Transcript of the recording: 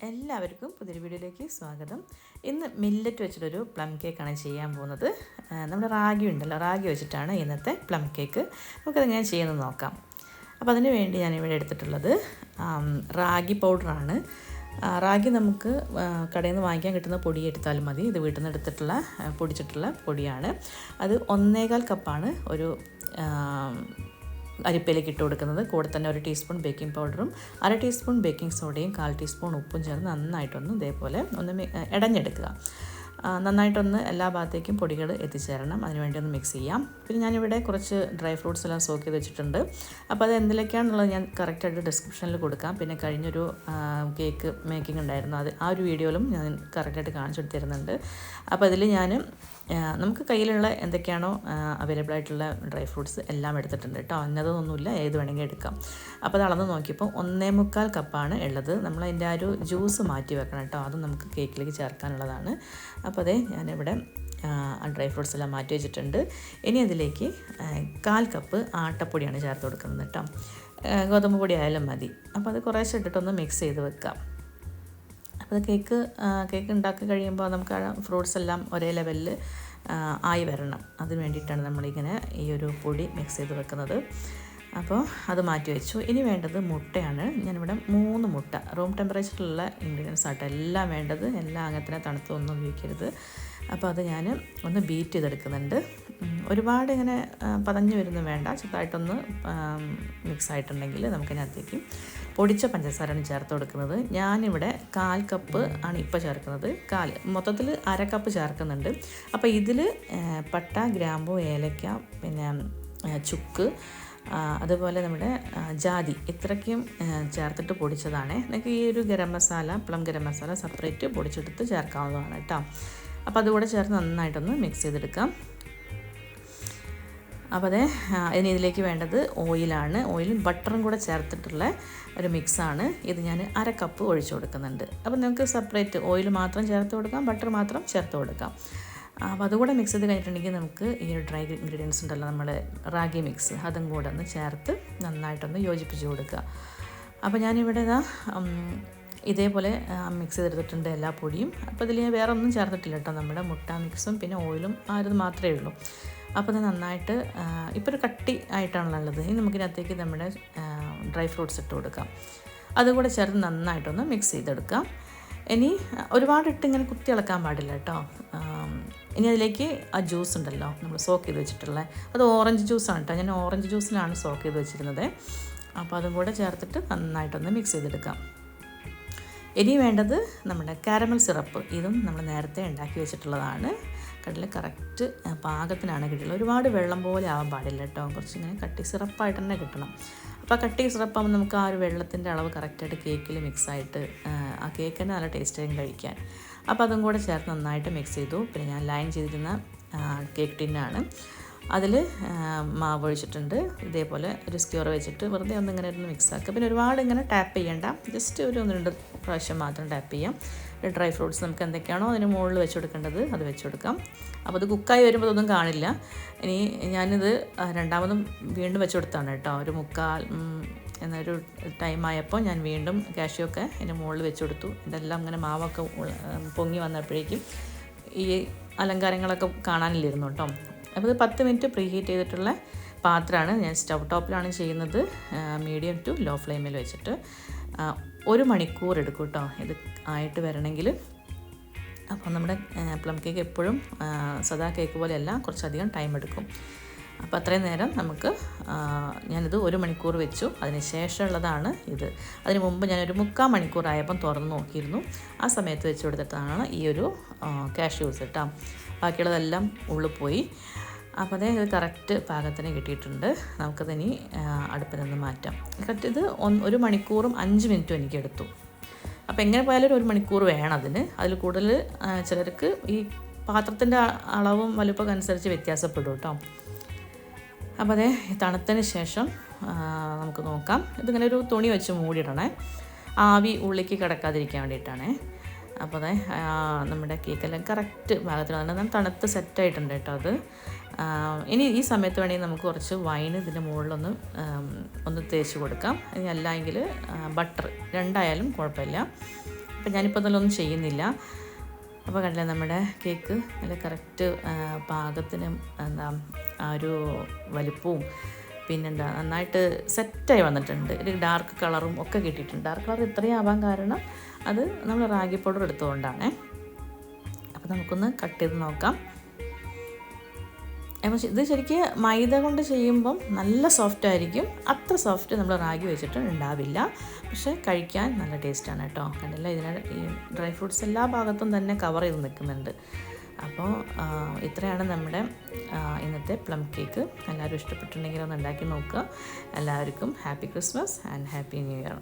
എല്ലാവർക്കും പുതിയൊരു വീഡിയോയിലേക്ക് സ്വാഗതം. ഇന്ന് മില്ലറ്റ് വെച്ചിട്ടൊരു പ്ലം കേക്കാണ് ചെയ്യാൻ പോകുന്നത്. നമ്മുടെ റാഗി ഉണ്ടല്ലോ, റാഗി വെച്ചിട്ടാണ് ഇന്നത്തെ പ്ലം കേക്ക്. നമുക്കതെങ്ങനെ ചെയ്യുന്നത് നോക്കാം. അപ്പോൾ അതിന് വേണ്ടി ഞാനിവിടെ എടുത്തിട്ടുള്ളത് റാഗി പൗഡറാണ്. റാഗി നമുക്ക് കടയിൽ നിന്ന് വാങ്ങിക്കാൻ കിട്ടുന്ന പൊടി എടുത്താലും മതി. ഇത് വീട്ടിൽ നിന്ന് എടുത്തിട്ടുള്ള പൊടിച്ചിട്ടുള്ള പൊടിയാണ്. അത് 1.25 കപ്പാണ് ഒരു അരിപ്പയിലേക്ക് ഇട്ട് കൊടുക്കുന്നത്. കൂടെ തന്നെ 1 ടീസ്പൂൺ ബേക്കിംഗ് പൗഡറും 1/2 ടീസ്പൂൺ ബേക്കിംഗ് സോഡയും 1/4 ടീസ്പൂൺ ഉപ്പും ചേർന്ന് നന്നായിട്ടൊന്ന് ഇതേപോലെ ഒന്ന് ഇടഞ്ഞെടുക്കുക. നന്നായിട്ടൊന്ന് എല്ലാ ഭാഗത്തേക്കും പൊടികൾ എത്തിച്ചേരണം. അതിനുവേണ്ടി ഒന്ന് മിക്സ് ചെയ്യാം. പിന്നെ ഞാനിവിടെ കുറച്ച് ഡ്രൈ ഫ്രൂട്ട്സ് എല്ലാം സോക്ക് ചെയ്ത് വെച്ചിട്ടുണ്ട്. അപ്പോൾ അത് എന്തിലൊക്കെയാണെന്നുള്ളത് ഞാൻ കറക്റ്റായിട്ട് ഡിസ്ക്രിപ്ഷനിൽ കൊടുക്കാം. പിന്നെ കഴിഞ്ഞൊരു കേക്ക് മേക്കിംഗ് ഉണ്ടായിരുന്നു, അത് ആ ഒരു വീഡിയോയിലും ഞാൻ കറക്റ്റായിട്ട് കാണിച്ചു തരുന്നുണ്ട്. അപ്പോൾ അതിൽ ഞാൻ നമുക്ക് കയ്യിലുള്ള എന്തൊക്കെയാണോ അവൈലബിൾ ആയിട്ടുള്ള ഡ്രൈ ഫ്രൂട്ട്സ് എല്ലാം എടുത്തിട്ടുണ്ട് കേട്ടോ. അന്നതൊന്നുമില്ല, ഏത് വേണമെങ്കിൽ എടുക്കാം. അപ്പോൾ അത് അളന്ന് നോക്കിയപ്പോൾ 1.25 കപ്പാണ് ഉള്ളത്. നമ്മൾ അതിൻ്റെ ആ ഒരു ജ്യൂസ് മാറ്റി വെക്കണം കേട്ടോ, അതും നമുക്ക് കേക്കിലേക്ക് ചേർക്കാനുള്ളതാണ്. അപ്പോൾ അതേ ഞാനിവിടെ ഡ്രൈ ഫ്രൂട്ട്സ് എല്ലാം മാറ്റി വെച്ചിട്ടുണ്ട്. ഇനി അതിലേക്ക് 1/4 കപ്പ് ആട്ടപ്പൊടിയാണ് ചേർത്ത് കൊടുക്കുന്നത് കേട്ടോ. ഗോതമ്പ് പൊടി ആയാലും മതി. അപ്പോൾ അത് കുറേശ്ശെ ഇട്ടിട്ടൊന്ന് മിക്സ് ചെയ്ത് വെക്കാം. അപ്പോൾ അത് കേക്ക് ഉണ്ടാക്കി കഴിയുമ്പോൾ നമുക്ക് ഫ്രൂട്ട്സ് എല്ലാം ഒരേ ലെവലിൽ ആയി വരണം. അതിന് വേണ്ടിയിട്ടാണ് നമ്മളിങ്ങനെ ഈ ഒരു പൊടി മിക്സ് ചെയ്ത് വെക്കുന്നത്. അപ്പോൾ അത് മാറ്റി വെച്ചു. ഇനി വേണ്ടത് മുട്ടയാണ്. ഞാനിവിടെ 3 മുട്ട, റൂം ടെമ്പറേച്ചറിലുള്ള ഇൻഗ്രീഡിയൻസ് ആട്ടോ എല്ലാം വേണ്ടത്. എല്ലാം അങ്ങനെ തണുത്തൊന്നും ഉപയോഗിക്കരുത്. അപ്പോൾ അത് ഞാൻ ഒന്ന് ബീറ്റ് ചെയ്തെടുക്കുന്നുണ്ട്. ഒരുപാട് ഇങ്ങനെ പതഞ്ഞു വരുന്നു വേണ്ട, ചെറുതായിട്ടൊന്ന് മിക്സ് ആയിട്ടുണ്ടെങ്കിൽ നമുക്കതിനകത്തേക്ക് പൊടിച്ച പഞ്ചസാരയാണ് ചേർത്ത് കൊടുക്കുന്നത്. ഞാനിവിടെ 1/4 കപ്പ് ആണ് ഇപ്പോൾ ചേർക്കുന്നത്. മൊത്തത്തിൽ 1/2 കപ്പ് ചേർക്കുന്നുണ്ട്. അപ്പോൾ ഇതിൽ പട്ട, ഗ്രാമ്പു, ഏലക്ക, പിന്നെ ചുക്ക്, അതുപോലെ നമ്മുടെ ജാതി, ഇത്രയ്ക്കും ചേർത്തിട്ട് പൊടിച്ചതാണ്. നിങ്ങൾക്ക് ഈ ഒരു പ്ലം ഗരം മസാല സെപ്പറേറ്റ് പൊടിച്ചെടുത്ത് ചേർക്കാവുന്നതാണ് കേട്ടോ. അപ്പോൾ അതുകൂടെ ചേർത്ത് നന്നായിട്ടൊന്ന് മിക്സ് ചെയ്തെടുക്കാം. അപ്പോൾ അതിന് ഇതിലേക്ക് വേണ്ടത് ഓയിലാണ്. ഓയിലും ബട്ടറും കൂടെ ചേർത്തിട്ടുള്ള ഒരു മിക്സാണ് ഇത്. ഞാൻ 1/2 കപ്പ് ഒഴിച്ചു കൊടുക്കുന്നുണ്ട്. അപ്പോൾ നിങ്ങൾക്ക് സെപ്പറേറ്റ് ഓയിൽ മാത്രം ചേർത്ത് കൊടുക്കാം, ബട്ടർ മാത്രം ചേർത്ത് കൊടുക്കാം. അപ്പോൾ അതുകൂടെ മിക്സ് ചെയ്ത് കഴിഞ്ഞിട്ടുണ്ടെങ്കിൽ നമുക്ക് ഈ ഒരു ഡ്രൈ ഇൻഗ്രീഡിയൻസ് ഉണ്ടല്ലോ, നമ്മുടെ റാഗി മിക്സ്, അതും കൂടെ ഒന്ന് ചേർത്ത് നന്നായിട്ടൊന്ന് യോജിപ്പിച്ച് കൊടുക്കുക. അപ്പോൾ ഞാനിവിടെ ഇതേപോലെ മിക്സ് ചെയ്തെടുത്തിട്ടുണ്ട് എല്ലാ പൊടിയും. അപ്പോൾ ഇതിൽ ഞാൻ വേറെ ഒന്നും ചേർത്തിട്ടില്ല കേട്ടോ. നമ്മുടെ മുട്ട മിക്സും പിന്നെ ഓയിലും അത് മാത്രമേ ഉള്ളൂ. അപ്പോൾ അത് നന്നായിട്ട് ഇപ്പോൾ ഒരു കട്ടി ആയിട്ടാണല്ലോ ഉള്ളത്. ഇനി നമുക്കിനകത്തേക്ക് നമ്മുടെ ഡ്രൈ ഫ്രൂട്ട്സ് ഇട്ട് കൊടുക്കാം. അതുകൂടെ ചേർത്ത് നന്നായിട്ടൊന്ന് മിക്സ് ചെയ്തെടുക്കാം. ഇനി ഒരുപാട് ഇട്ട് ഇങ്ങനെ കുത്തി ഇളക്കാൻ പാടില്ല കേട്ടോ. ഇനി അതിലേക്ക് ആ ജ്യൂസ് ഉണ്ടല്ലോ നമ്മൾ സോക്ക് ചെയ്ത് വെച്ചിട്ടുള്ള, അത് ഓറഞ്ച് ജ്യൂസാണ് കേട്ടോ. ഞാൻ ഓറഞ്ച് ജ്യൂസിലാണ് സോക്ക് ചെയ്ത് വെച്ചിരുന്നത്. അപ്പോൾ അതും കൂടെ ചേർത്തിട്ട് നന്നായിട്ടൊന്ന് മിക്സ് ചെയ്തെടുക്കാം. ഇനി വേണ്ടത് നമ്മുടെ കാരമൽ സിറപ്പ്. ഇതും നമ്മൾ നേരത്തെ ഉണ്ടാക്കി വെച്ചിട്ടുള്ളതാണ്. കടല കറക്റ്റ് പാകത്തിനാണ് കിട്ടുള്ളത്. ഒരുപാട് വെള്ളം പോലെ ആവാൻ പാടില്ല കേട്ടോ. കുറച്ചിങ്ങനെ കട്ടി സിറപ്പായിട്ട് തന്നെ കിട്ടണം. അപ്പോൾ കട്ടി സിറപ്പാകുമ്പോൾ നമുക്ക് ആ ഒരു വെള്ളത്തിൻ്റെ അളവ് കറക്റ്റായിട്ട് കേക്കിൽ മിക്സായിട്ട് ആ കേക്ക് തന്നെ നല്ല ടേസ്റ്റായും കഴിക്കാൻ. അപ്പോൾ അതും കൂടെ ചേർത്ത് നന്നായിട്ട് മിക്സ് ചെയ്തു. പിന്നെ ഞാൻ ലൈൻ ചെയ്തിരുന്ന കേക്ക് ടിന്നാണ്, അതിൽ മാവ് ഒഴിച്ചിട്ടുണ്ട്. ഇതേപോലെ ഒരു സ്ക്യൂർ വെച്ചിട്ട് വെറുതെ ഒന്നിങ്ങനെ ഒന്ന് മിക്സ് ആക്കുക. പിന്നെ ഒരുപാട് ഇങ്ങനെ ടാപ്പ് ചെയ്യേണ്ട, ജസ്റ്റ് ഒരു 1-2 പ്രാവശ്യം മാത്രം ടാപ്പ് ചെയ്യാം. ഡ്രൈ ഫ്രൂട്ട്സ് നമുക്ക് എന്തൊക്കെയാണോ അതിന് മുകളിൽ വെച്ച് കൊടുക്കേണ്ടത് അത് വെച്ച് കൊടുക്കാം. അപ്പോൾ അത് കുക്കായി വരുമ്പോൾ അതൊന്നും കാണില്ല. ഇനി ഞാനിത് രണ്ടാമതും വീണ്ടും വെച്ച് കൊടുത്താണ് കേട്ടോ. ഒരു 3/4 എന്നൊരു ടൈമായപ്പോൾ ഞാൻ വീണ്ടും കാഷ്യൊക്കെ അതിൻ്റെ മുകളിൽ വെച്ച് കൊടുത്തു. ഇതെല്ലാം ഇങ്ങനെ മാവൊക്കെ പൊങ്ങി വന്നപ്പോഴേക്കും ഈ അലങ്കാരങ്ങളൊക്കെ കാണാനില്ലായിരുന്നു കേട്ടോ. അപ്പോൾ ഇത് 10 മിനിറ്റ് പ്രീ ഹീറ്റ് ചെയ്തിട്ടുള്ള പാത്രമാണ്. ഞാൻ സ്റ്റവ് ടോപ്പിലാണ് ചെയ്യുന്നത്, മീഡിയം ടു ലോ ഫ്ലെയിമിൽ വെച്ചിട്ട്. 1 മണിക്കൂർ എടുക്കും കേട്ടോ ഇത് ആയിട്ട് വരണമെങ്കിൽ. അപ്പോൾ നമ്മുടെ പ്ലം കേക്ക് എപ്പോഴും സദാ കേക്ക് പോലെയല്ല, കുറച്ചധികം ടൈം എടുക്കും. അപ്പോൾ അത്രയും നേരം ഞാനിത് 1 മണിക്കൂർ വെച്ചു. അതിന് ശേഷമുള്ളതാണ് ഇത്. അതിന് മുമ്പ് ഞാനൊരു 3/4 മണിക്കൂറായപ്പം തുറന്ന് നോക്കിയിരുന്നു. ആ സമയത്ത് വെച്ച് കൊടുത്തിട്ടാണ് ഈ ഒരു കാഷ്യൂസ് കേട്ടോ. ബാക്കിയുള്ളതെല്ലാം ഉള്ളിൽ പോയി. അപ്പോൾ ഇത് കറക്റ്റ് പാകത്തിന് കിട്ടിയിട്ടുണ്ട്. നമുക്കതിനി അടുപ്പിൽ നിന്ന് മാറ്റാം. കറക്റ്റ് ഇത് 1 മണിക്കൂറും 5 മിനിറ്റും എനിക്കെടുത്തു. അപ്പോൾ എങ്ങനെ പോയാലും 1 മണിക്കൂർ വേണം അതിന്. അതിൽ കൂടുതൽ ചിലർക്ക് ഈ പാത്രത്തിൻ്റെ അളവും വലുപ്പമൊക്കെ അനുസരിച്ച് വ്യത്യാസപ്പെടും കേട്ടോ. അപ്പോൾ തണുത്തതിന് ശേഷം നമുക്ക് നോക്കാം. ഇതിങ്ങനെ ഒരു തുണി വെച്ച് മൂടിയിടണേ, ആവി ഉള്ളിലേക്ക് കിടക്കാതിരിക്കാൻ വേണ്ടിയിട്ടാണേ. അപ്പോൾ നമ്മുടെ കേക്കെല്ലാം കറക്റ്റ് പാകത്തിന് തണുത്ത് സെറ്റായിട്ടുണ്ട് കേട്ടോ അത്. ഇനി ഈ സമയത്ത് വേണമെങ്കിൽ നമുക്ക് കുറച്ച് വൈൻ ഇതിൻ്റെ മുകളിലൊന്ന് തേച്ച് കൊടുക്കാം. ഇനി അല്ല എങ്കിൽ ബട്ടർ, രണ്ടായാലും കുഴപ്പമില്ല. അപ്പം ഞാനിപ്പോൾ അതിലൊന്നും ചെയ്യുന്നില്ല. അപ്പോൾ കണ്ടില്ലേ നമ്മുടെ കേക്ക് നല്ല കറക്റ്റ് പാകത്തിന് എന്താ ആ ഒരു വലിപ്പവും പിന്നെന്താ നന്നായിട്ട് സെറ്റായി വന്നിട്ടുണ്ട്. ഒരു ഡാർക്ക് കളറും ഒക്കെ കിട്ടിയിട്ടുണ്ട്. ഡാർക്ക് കളർ ഇത്രയും ആവാൻ കാരണം അത് നമ്മൾ റാഗി പൗഡർ എടുത്തുകൊണ്ടാണ്. അപ്പോൾ നമുക്കൊന്ന് കട്ട് ചെയ്ത് നോക്കാം. ഇത് ശരിക്കും മൈദ കൊണ്ട് ചെയ്യുമ്പം നല്ല സോഫ്റ്റ് ആയിരിക്കും. അത്ര സോഫ്റ്റ് നമ്മൾ റാഗി വെച്ചിട്ട് ഉണ്ടാവില്ല. പക്ഷേ കഴിക്കാൻ നല്ല ടേസ്റ്റാണ് കേട്ടോ. കണ്ടില്ല, ഈ ഡ്രൈ ഫ്രൂട്ട്സ് എല്ലാ ഭാഗത്തും തന്നെ കവർ ചെയ്ത് നിൽക്കുന്നുണ്ട്. അപ്പോൾ ഇത്രയാണ് നമ്മുടെ ഇന്നത്തെ പ്ലം കേക്ക്. എല്ലാവരും ഇഷ്ടപ്പെട്ടിട്ടുണ്ടെങ്കിൽ ഒന്ന് ഉണ്ടാക്കി നോക്കുക. എല്ലാവർക്കും happy Christmas and happy new year.